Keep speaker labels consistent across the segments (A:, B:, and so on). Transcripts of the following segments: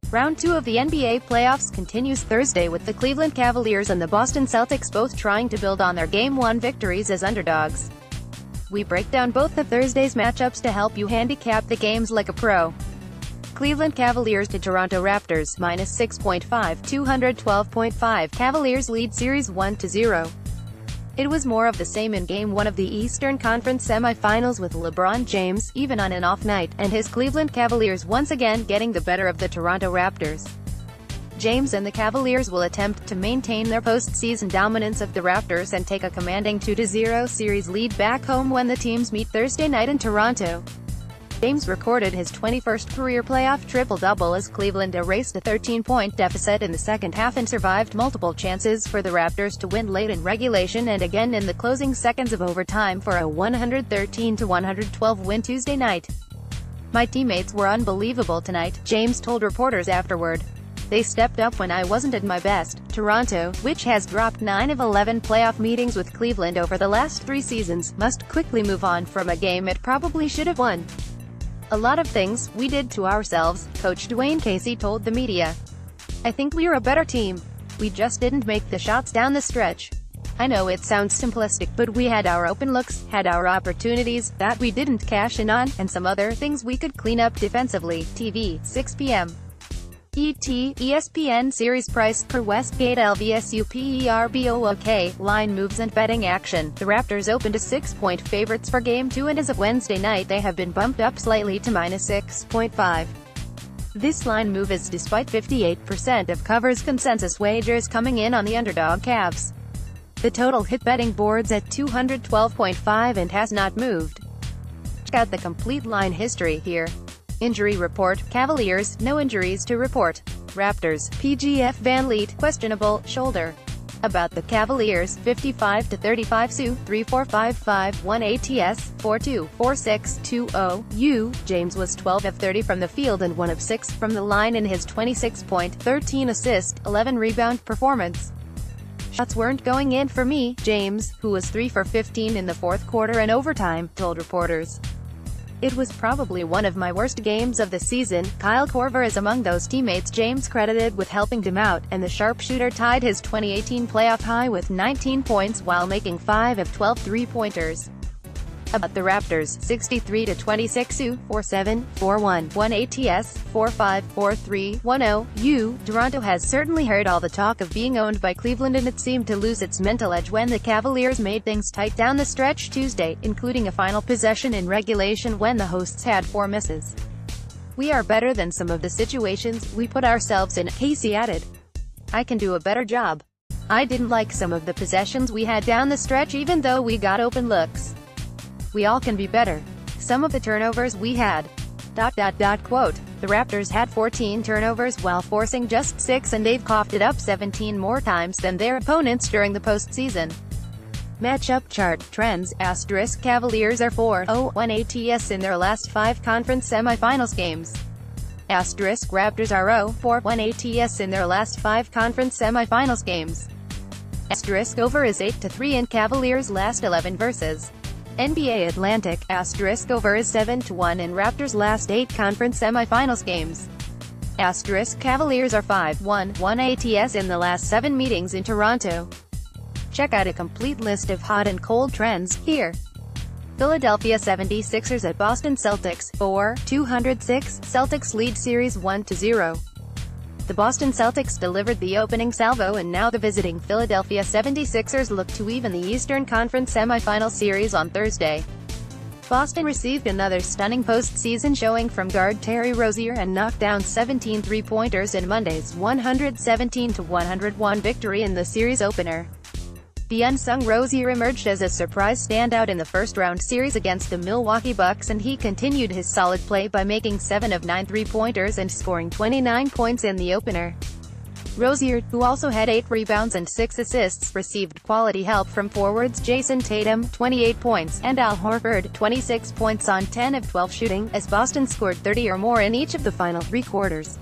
A: Round 2 of the NBA playoffs continues Thursday with the Cleveland Cavaliers and the Boston Celtics both trying to build on their Game 1 victories as underdogs. We break down both of Thursday's matchups to help you handicap the games like a pro. Cleveland Cavaliers to Toronto Raptors, -6.5, 212.5. Cavaliers lead series 1-0. It was more of the same in Game 1 of the Eastern Conference semifinals with LeBron James, even on an off night, and his Cleveland Cavaliers once again getting the better of the Toronto Raptors. James and the Cavaliers will attempt to maintain their postseason dominance of the Raptors and take a commanding 2-0 series lead back home when the teams meet Thursday night in Toronto. James recorded his 21st career playoff triple-double as Cleveland erased a 13-point deficit in the second half and survived multiple chances for the Raptors to win late in regulation and again in the closing seconds of overtime for a 113-112 win Tuesday night. "My teammates were unbelievable tonight," James told reporters afterward. "They stepped up when I wasn't at my best." Toronto, which has dropped 9 of 11 playoff meetings with Cleveland over the last 3 seasons, must quickly move on from a game it probably should have won. "A lot of things we did to ourselves," Coach Dwayne Casey told the media. "I think we're a better team. We just didn't make the shots down the stretch. I know it sounds simplistic, but we had our open looks, had our opportunities that we didn't cash in on, and some other things we could clean up defensively." TV, 6 p.m. ESPN series priced per Westgate LVSUPERBOOK, line moves and betting action. The Raptors opened as 6-point favorites for Game 2 and as of Wednesday night they have been bumped up slightly to -6.5. This line move is despite 58% of covers consensus wagers coming in on the underdog Cavs. The total hit betting boards at 212.5 and has not moved. Check out the complete line history here. Injury report: Cavaliers, no injuries to report. Raptors, PGF VanVleet, questionable, shoulder. About the Cavaliers, 55-35 Sue, 3-4-5-5-1 ATS, 4-2-4-6-2-0 U. James was 12 of 30 from the field and 1 of 6 from the line in his 26-point, 13-assist, 11-rebound performance. "Shots weren't going in for me," James, who was 3 for 15 in the fourth quarter and overtime, told reporters. "It was probably one of my worst games of the season." Kyle Korver is among those teammates James credited with helping him out, and the sharpshooter tied his 2018 playoff high with 19 points while making 5 of 12 three-pointers. About the Raptors, 63-26 Sue, 4-7-4-1-1 ATS, 4-5-4-3-1-0 U. Toronto has certainly heard all the talk of being owned by Cleveland, and it seemed to lose its mental edge when the Cavaliers made things tight down the stretch Tuesday, including a final possession in regulation when the hosts had 4 misses. "We are better than some of the situations we put ourselves in," Casey added. "I can do a better job. I didn't like some of the possessions we had down the stretch even though we got open looks. We all can be better. Some of the turnovers we had." Quote, "The Raptors had 14 turnovers while forcing just 6 and they've coughed it up 17 more times than their opponents during the postseason." Matchup chart, trends, *, Cavaliers are 4-0-1 ATS in their last 5 conference semifinals games. *, Raptors are 0-4-1 ATS in their last 5 conference semifinals games. * over is 8-3 in Cavaliers' last 11 versus NBA Atlantic, * over is 7-1 in Raptors' last 8 conference semifinals games. * Cavaliers are 5-1-1 ATS in the last 7 meetings in Toronto. Check out a complete list of hot and cold trends, here. Philadelphia 76ers at Boston Celtics, 4-206, Celtics lead series 1-0. The Boston Celtics delivered the opening salvo and now the visiting Philadelphia 76ers look to even the Eastern Conference semifinal series on Thursday. Boston received another stunning postseason showing from guard Terry Rozier and knocked down 17 three-pointers in Monday's 117-101 victory in the series opener. The unsung Rozier emerged as a surprise standout in the first-round series against the Milwaukee Bucks, and he continued his solid play by making 7 of 9 three-pointers and scoring 29 points in the opener. Rozier, who also had 8 rebounds and 6 assists, received quality help from forwards Jason Tatum, 28 points, and Al Horford, 26 points on 10 of 12 shooting, as Boston scored 30 or more in each of the final 3 quarters.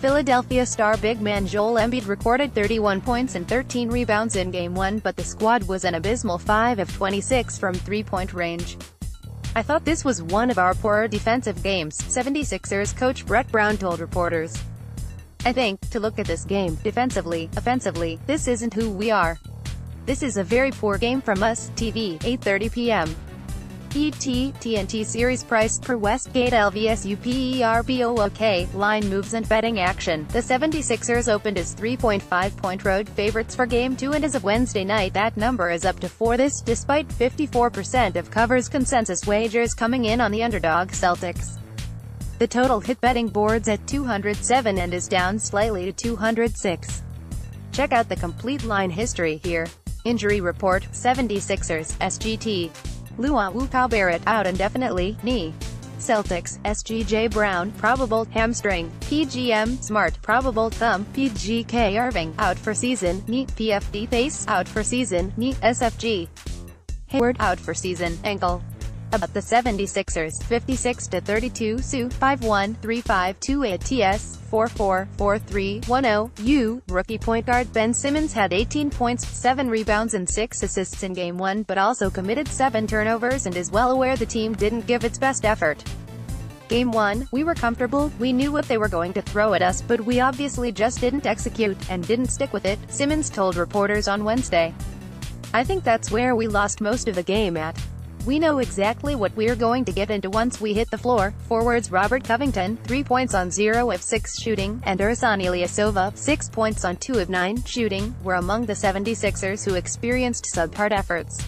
A: Philadelphia star big man Joel Embiid recorded 31 points and 13 rebounds in Game 1, but the squad was an abysmal 5 of 26 from three-point range. "I thought this was one of our poorer defensive games," 76ers coach Brett Brown told reporters. I think, to look at this game, defensively, offensively, this isn't who we are. This is a very poor game from us. TV, 8:30 p.m. ET, TNT series priced per Westgate LVS UPERBOOK, line moves and betting action. The 76ers opened as 3.5-point road favorites for Game 2 and as of Wednesday night that number is up to 4. This despite 54% of covers consensus wagers coming in on the underdog Celtics. The total hit betting boards at 207 and is down slightly to 206. Check out the complete line history here. Injury report, 76ers, SGT. Luau Barrett, out indefinitely, knee. Celtics, SGJ Brown, probable, hamstring. PGM, Smart, probable, thumb. PGK Irving, out for season, knee. PFD Pace, out for season, knee. SFG Hayward, out for season, ankle. About the 76ers, 56-32 Sioux, 5-1-3-5-2 TS, 4-4-4-3-1-0 U. Rookie point guard Ben Simmons had 18 points, 7 rebounds and 6 assists in Game 1 but also committed 7 turnovers and is well aware the team didn't give its best effort. Game 1, we were comfortable, we knew what they were going to throw at us but we obviously just didn't execute, and didn't stick with it, Simmons told reporters on Wednesday. I think that's where we lost most of the game at. We know exactly what we're going to get into once we hit the floor. Forwards Robert Covington, 3 points on 0 of 6 shooting, and Ersan Ilyasova, 6 points on 2 of 9 shooting, were among the 76ers who experienced subpar efforts.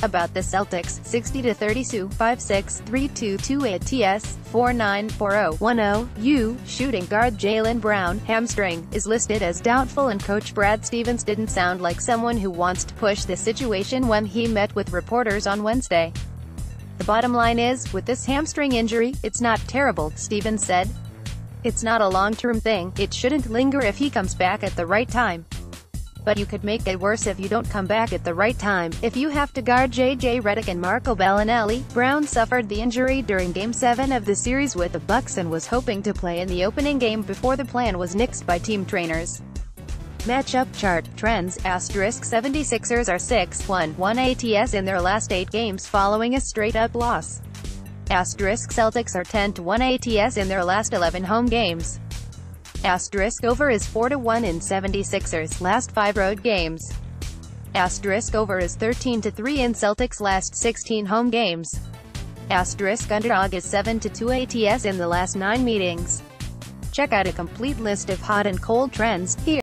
A: About the Celtics, 60-30 Sioux, 5-6-3-2-2 TS, 4-9-4-0-1-0 U. Shooting guard Jaylen Brown, hamstring, is listed as doubtful and coach Brad Stevens didn't sound like someone who wants to push the situation when he met with reporters on Wednesday. The bottom line is, with this hamstring injury, it's not terrible, Stevens said. It's not a long-term thing, it shouldn't linger if he comes back at the right time. But you could make it worse if you don't come back at the right time. If you have to guard J.J. Redick and Marco Bellinelli. Brown suffered the injury during Game 7 of the series with the Bucks and was hoping to play in the opening game before the plan was nixed by team trainers. Matchup chart, trends, asterisk 76ers are 6-1-1 ATS in their last 8 games following a straight-up loss. Asterisk Celtics are 10-1 ATS in their last 11 home games. Asterisk over is 4-1 in 76ers last 5 road games. Asterisk over is 13-3 in Celtics last 16 home games. Asterisk underdog is 7-2 ATS in the last 9 meetings. Check out a complete list of hot and cold trends here.